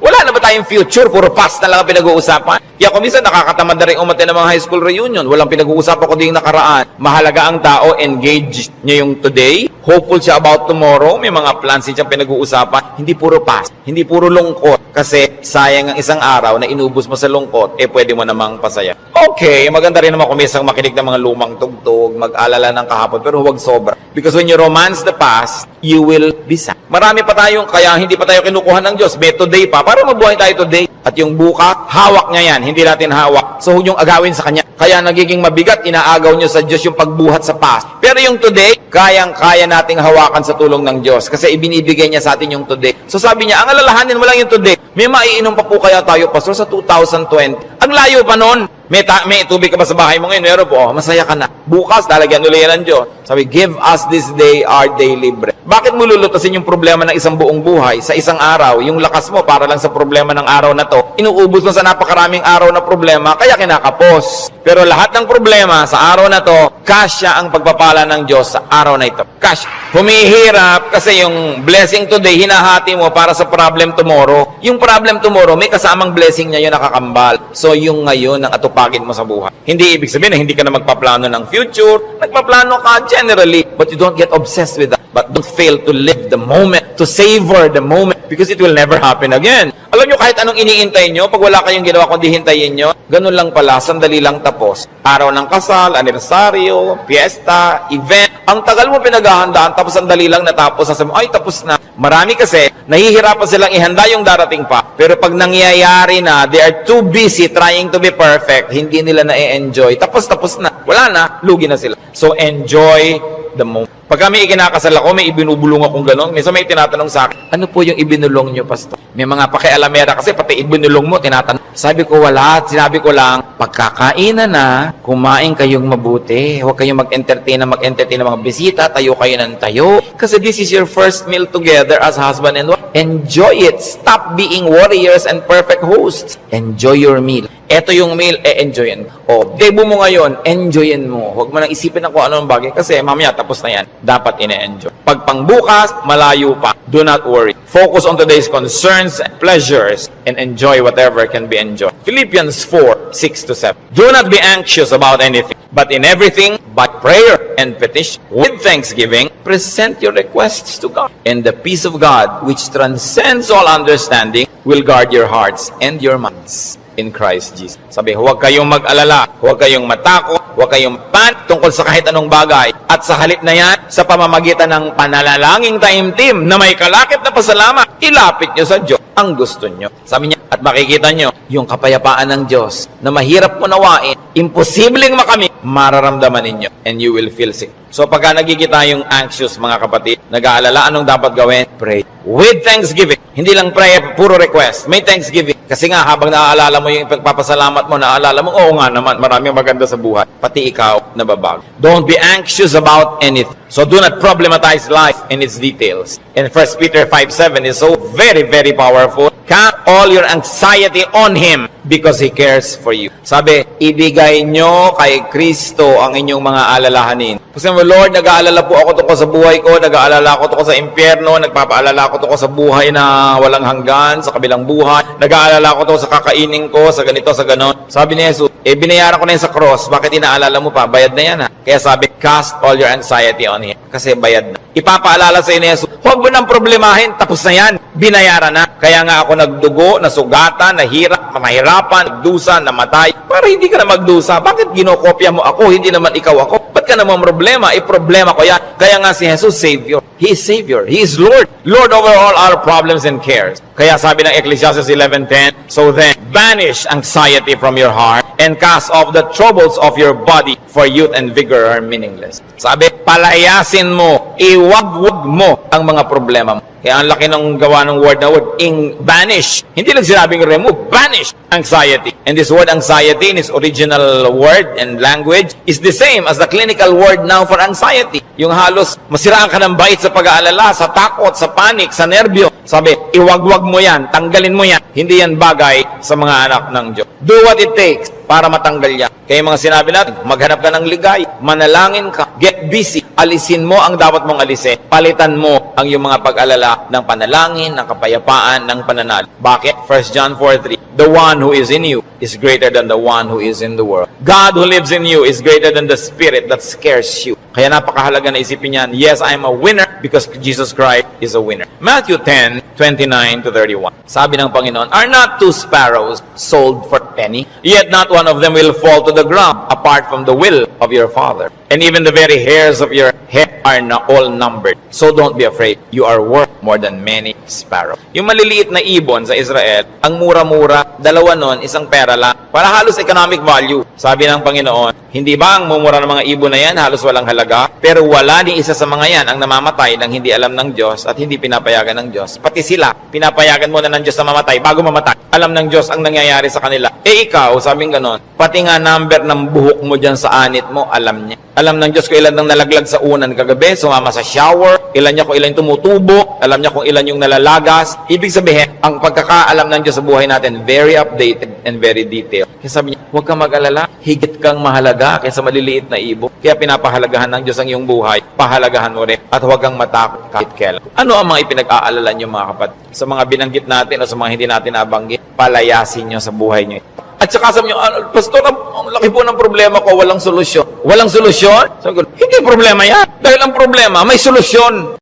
Wala na ba tayong future? Puro past na lang ang pinag-uusapan. Kaya kung minsan nakakatamad na rin umatin ng mga high school reunion, walang pinag-uusapan ko din nakaraan. Mahalaga ang tao, engage niya yung today, hopeful siya about tomorrow, may mga plans siyang pinag-uusapan, hindi puro past, hindi puro lungkot. Kasi sayang ang isang araw na inubos mo sa lungkot, pwede mo namang pasaya. Okay, maganda rin naman kung minsan makinig ng mga lumang tugtog, mag-alala ng kahapon, pero huwag sobra. Because when you romance the past, you will be sad. Marami pa tayong, kaya hindi pa tayo kinukuha ng Diyos, may today pa, para mabuhay tayo today. At yung bukas, hawak niya yan, hindi natin hawak. So huwag niyong agawin sa Kanya. Kaya nagiging mabigat, inaagaw niyo sa Diyos yung pagbuhat sa past. Pero yung today, kayang-kaya nating hawakan sa tulong ng Diyos. Kasi ibinibigay niya sa atin yung today. So sabi niya, ang alalahanin mo lang yung today. May maiinom pa po kaya tayo, Pastor, sa 2020. Ang layo pa nun. May tubig ka ba sa bahay mo ngayon? Meron po. Masaya ka na. Bukas, lalagyan ulit yan ng Diyos. Sabi, give us this day our daily bread. Bakit mo lulutasin yung problema ng isang buong buhay sa isang araw? Yung lakas mo para lang sa problema ng araw na to, inuubos mo sa napakaraming araw na problema, kaya kinakapos. Pero lahat ng problema sa araw na to, kasya ang pagpapala ng Diyos sa araw na ito. Kasya. Humihirap kasi yung blessing today, hinahati mo para sa problem tomorrow. Yung problem tomorrow, may kasamang blessing niya yun nakakambal. So yung ngayon ang atupagin mo sa buhay. Hindi ibig sabihin na hindi ka na magpaplano ng future. Nagpaplano ka generally, but you don't get obsessed with that. But don't fail to live the moment, to savor the moment, because it will never happen again. Alam nyo, kahit anong iniintay nyo, pag wala kayong ginawa kundi hintayin nyo, ganun lang pala, sandali lang tapos. Araw ng kasal, anibersaryo, fiesta, event, ang tagal mo pinaghahandaan, tapos sandali lang natapos, sasabi mo, ay tapos na. Marami kasi, nahihirapan silang ihanda yung darating pa. Pero pag nangyayari na, they are too busy trying to be perfect, hindi nila na-enjoy. Tapos na. Wala na, lugi na sila. So enjoy the moment. Pag kami ikinakasal ako, may ibinubulong akong gano'n. Minsan may tinatanong sa akin, ano po yung ibinulong nyo, Pastor? May mga pakialamera kasi pati ibinulong mo, tinatanong. Sabi ko, wala. Sinabi ko lang, pagkakainan na, kumain kayong mabuti. Huwag kayong mag-entertain ng mga bisita. Tayo kayo ng tayo. Kasi this is your first meal together as husband and wife. Enjoy it. Stop being warriors and perfect hosts. Enjoy your meal. Eto yung meal, enjoyin mo. O, debo mo ngayon, enjoyin mo. Huwag mo nang isipin na kung ano ang bagay kasi mamaya tapos na yan. Dapat ine-enjoy. Pag pangbukas, malayo pa. Do not worry. Focus on today's concerns and pleasures and enjoy whatever can be enjoyed. Philippians 4:6-7. Do not be anxious about anything, but in everything, by prayer and petition, with thanksgiving, present your requests to God. And the peace of God, which transcends all understanding, will guard your hearts and your minds in Christ Jesus. Sabi, huwag kayong mag-alala, huwag kayong matakot, huwag kayong tungkol sa kahit anong bagay. At sa halip na yan, sa pamamagitan ng panalalangin taimtim na may kalakip na pasalamat, ilapit nyo sa Diyos ang gusto nyo. Sabi niya, at makikita nyo, yung kapayapaan ng Diyos na mahirap unawain, imposibleng makamit, mararamdaman ninyo and you will feel sick. So pagka nagkikita yung anxious mga kapatid, nag-aalala anong dapat gawin? Pray. With thanksgiving. Hindi lang prayer, puro request. May thanksgiving. Kasi nga, habang naaalala mo yung pagpapasalamat mo, naaalala mo, oo nga naman, maraming maganda sa buhay. Pati ikaw, nababago. Don't be anxious about anything. So do not problematize life in its details. And 1 Peter 5:7 is so very, very powerful. Cast all your anxiety on Him because He cares for you. Sabi, ibigay nyo kay Kristo ang inyong mga alalahanin. Kasi Lord, nag-aalala po ako tungkol sa buhay ko, nag-aalala ako tungkol sa impyerno, nagpapaalala ako tungkol sa buhay na walang hanggan, sa kabilang buhay, nag-aalala ako tungkol sa kakainin ko, sa ganito, sa ganon. Sabi ni Jesus, binayaran ko na yun sa cross, bakit inaalala mo pa? Bayad na yan ha. Kaya sabi, cast all your anxiety on Him. Kasi bayad na. Ipapaalala sa iyo ni Jesus, huwag mo nang problemahin, tapos na yan, binayaran na. Kaya nga ako nagdugo, nasugatan, nahirapan, nagdusa, namatay, para hindi ka na magdusa. Bakit ginokopya mo ako, hindi naman ikaw ako? Ba't ka naman problema? Problema ko yan. Kaya nga si Jesus, Savior. He is Savior. He is Lord. Lord over all our problems and cares. Kaya sabi ng Ecclesiastes 11:10, so then, banish anxiety from your heart and cast off the troubles of your body, for youth and vigor are meaningless. Sabi, palayasin mo, iwag-wag mo ang mga problema mo. Kaya ang laki ng gawa ng word na word, banish. Hindi lang sinabing remove, banish anxiety. And this word anxiety in its original word and language is the same as the clinical word now for anxiety. Yung halos masiraan ka ng bait sa pag-aalala, sa takot, sa panic, sa nerbyo. Sabi, iwag-wag mo yan, tanggalin mo yan. Hindi yan bagay sa mga anak ng Diyos. Do what it takes para matanggal yan. Kaya yung mga sinabi natin, maghanap ka ng ligay, manalangin ka, get busy, alisin mo ang dapat mong alisin, palitan mo ang iyong mga pag-alala ng panalangin, ng kapayapaan, ng pananal. Bakit? 1 John 4:3, the one who is in you is greater than the one who is in the world. God who lives in you is greater than the spirit that scares you. Kaya napakahalaga na isipin yan, yes, I am a winner because Jesus Christ is a winner. Matthew 10:29-31. Sabi ng Panginoon, are not two sparrows sold for a penny? Yet not one of them will fall to the ground apart from the will of your Father. And even the very hairs of your head are all numbered. So don't be afraid. You are worth more than many sparrows. Yung maliliit na ibon sa Israel, ang mura-mura, dalawa nun, isang pera lang. Para halos economic value. Sabi ng Panginoon, hindi ba ang mumura ng mga ibon na yan halos walang halaga? Pero wala ni isa sa mga yan ang namamatay nang hindi alam ng Diyos at hindi pinapayagan ng Diyos. Pati sila, pinapayagan muna ng Diyos na mamatay bago mamatay. Alam ng Diyos ang nangyayari sa kanila. Ikaw, sabing ganon, pati nga number ng buhok mo dyan sa anit mo, alam niya. Alam ng Diyos kung ilan nang nalaglag sa unan kagabi, sumama sa shower, ilan niya kung ilan tumutubo, alam niya kung ilan yung nalalagas. Ibig sabihin, ang pagkakaalam ng Diyos sa buhay natin, very updated and very detailed. Kaya sabi niya, huwag kang mag-alala, higit kang mahalaga kaysa maliliit na ibon. Kaya pinapahalagahan ng Diyos ang iyong buhay, pahalagahan mo rin, at huwag kang matakot kahit kailan. Ano ang mga ipinag-aalala niyo mga kapatid? Sa mga binanggit natin o sa mga hindi natin nabanggit, palayasin niyo sa buhay niyo. At saka sabi niyo, Pastor, ang laki po ng problema ko, walang solusyon. Walang solusyon? Sabi ko, hindi problema yan. Dahil ang problema, may solusyon.